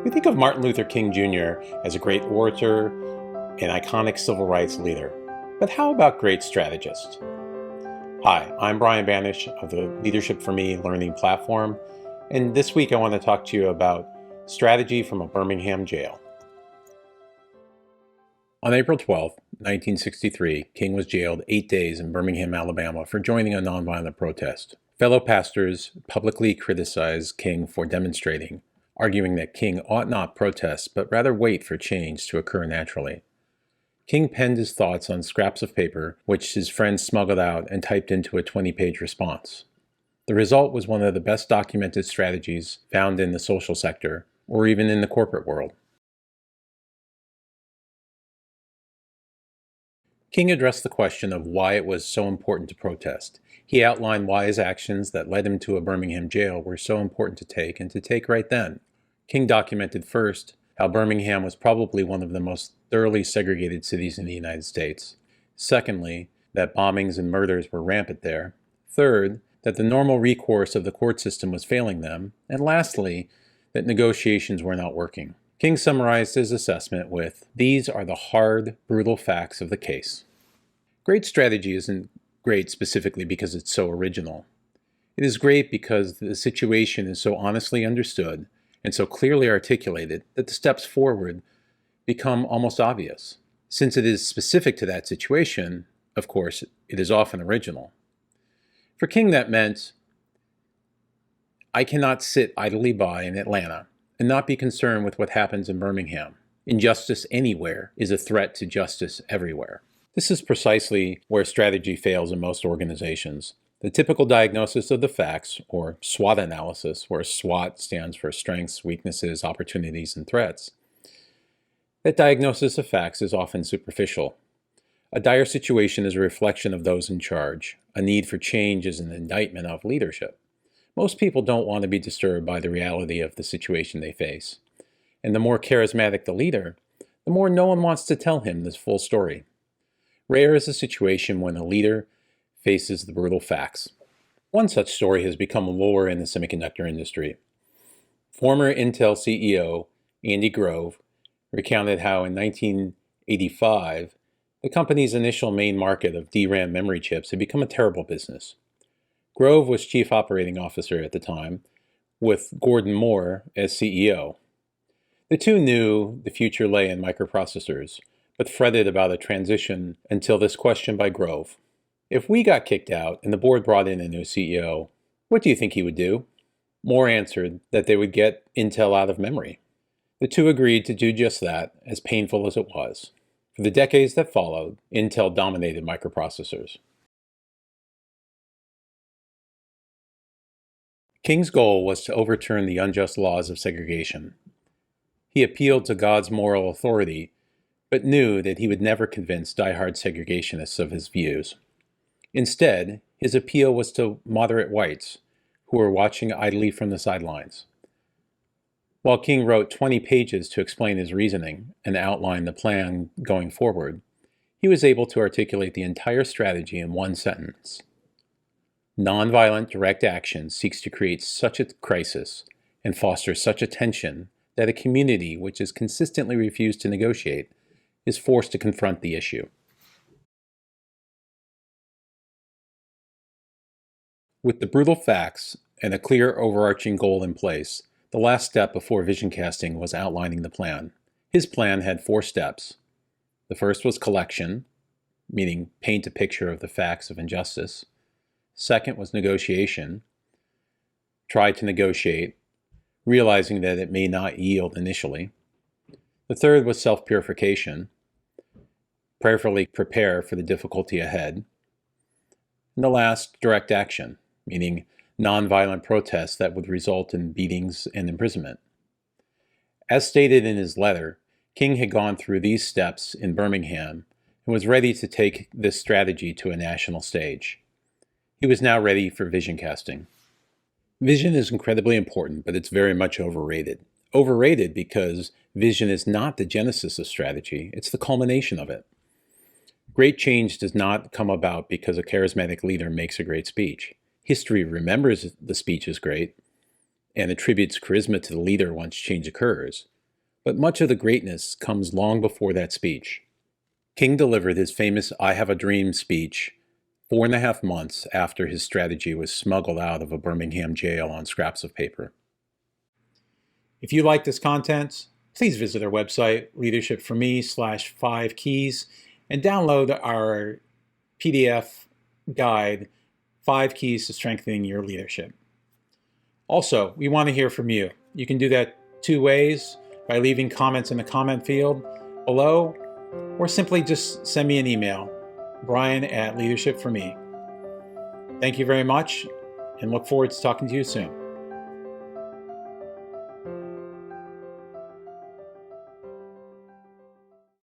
We think of Martin Luther King Jr. as a great orator and iconic civil rights leader. But how about great strategist? Hi, I'm Brian Banish of the Leadership for Me learning platform, and this week I want to talk to you about strategy from a Birmingham jail. On April 12, 1963, King was jailed 8 days in Birmingham, Alabama for joining a nonviolent protest. Fellow pastors publicly criticized King for demonstrating, arguing that King ought not protest, but rather wait for change to occur naturally. King penned his thoughts on scraps of paper, which his friends smuggled out and typed into a 20-page response. The result was one of the best documented strategies found in the social sector, or even in the corporate world. King addressed the question of why it was so important to protest. He outlined why his actions that led him to a Birmingham jail were so important to take, and to take right then. King documented first how Birmingham was probably one of the most thoroughly segregated cities in the United States. Secondly, that bombings and murders were rampant there. Third, that the normal recourse of the court system was failing them. And lastly, that negotiations were not working. King summarized his assessment with, "These are the hard, brutal facts of the case." Great strategy isn't great specifically because it's so original. It is great because the situation is so honestly understood and so clearly articulated that the steps forward become almost obvious. Since it is specific to that situation, of course, it is often original. For King, that meant, I cannot sit idly by in Atlanta and not be concerned with what happens in Birmingham. Injustice anywhere is a threat to justice everywhere. This is precisely where strategy fails in most organizations. The typical diagnosis of the facts, or SWOT analysis, where SWOT stands for strengths, weaknesses, opportunities, and threats. That diagnosis of facts is often superficial. A dire situation is a reflection of those in charge. A need for change is an indictment of leadership. Most people don't want to be disturbed by the reality of the situation they face. And the more charismatic the leader, the more no one wants to tell him the full story. Rare is the situation when a leader faces the brutal facts. One such story has become lore in the semiconductor industry. Former Intel CEO Andy Grove recounted how in 1985, the company's initial main market of DRAM memory chips had become a terrible business. Grove was chief operating officer at the time, with Gordon Moore as CEO. The two knew the future lay in microprocessors, but fretted about a transition until this question by Grove. If we got kicked out and the board brought in a new CEO, what do you think he would do? Moore answered that they would get Intel out of memory. The two agreed to do just that, as painful as it was. For the decades that followed, Intel dominated microprocessors. King's goal was to overturn the unjust laws of segregation. He appealed to God's moral authority, but knew that he would never convince die-hard segregationists of his views. Instead, his appeal was to moderate whites who were watching idly from the sidelines. While King wrote 20 pages to explain his reasoning and outline the plan going forward, he was able to articulate the entire strategy in one sentence. Nonviolent direct action seeks to create such a crisis and foster such a tension that a community which has consistently refused to negotiate is forced to confront the issue. With the brutal facts and a clear overarching goal in place, the last step before vision casting was outlining the plan. His plan had 4 steps. The first was collection, meaning paint a picture of the facts of injustice. Second was negotiation. Try to negotiate, realizing that it may not yield initially. The third was self-purification. Prayerfully prepare for the difficulty ahead. And the last, direct action, meaning nonviolent protests that would result in beatings and imprisonment. As stated in his letter, King had gone through these steps in Birmingham and was ready to take this strategy to a national stage. He was now ready for vision casting. Vision is incredibly important, but it's very much overrated. Overrated because vision is not the genesis of strategy, it's the culmination of it. Great change does not come about because a charismatic leader makes a great speech. History remembers the speech as great, and attributes charisma to the leader once change occurs, but much of the greatness comes long before that speech. King delivered his famous "I Have a Dream" speech 4.5 months after his strategy was smuggled out of a Birmingham jail on scraps of paper. If you like this content, please visit our website, leadershipforme/5keys, and download our PDF guide, 5 Keys to Strengthening Your Leadership. Also, we want to hear from you. You can do that 2 ways, by leaving comments in the comment field below, or simply just send me an email, Brian@leadershipforme. Thank you very much, and look forward to talking to you soon.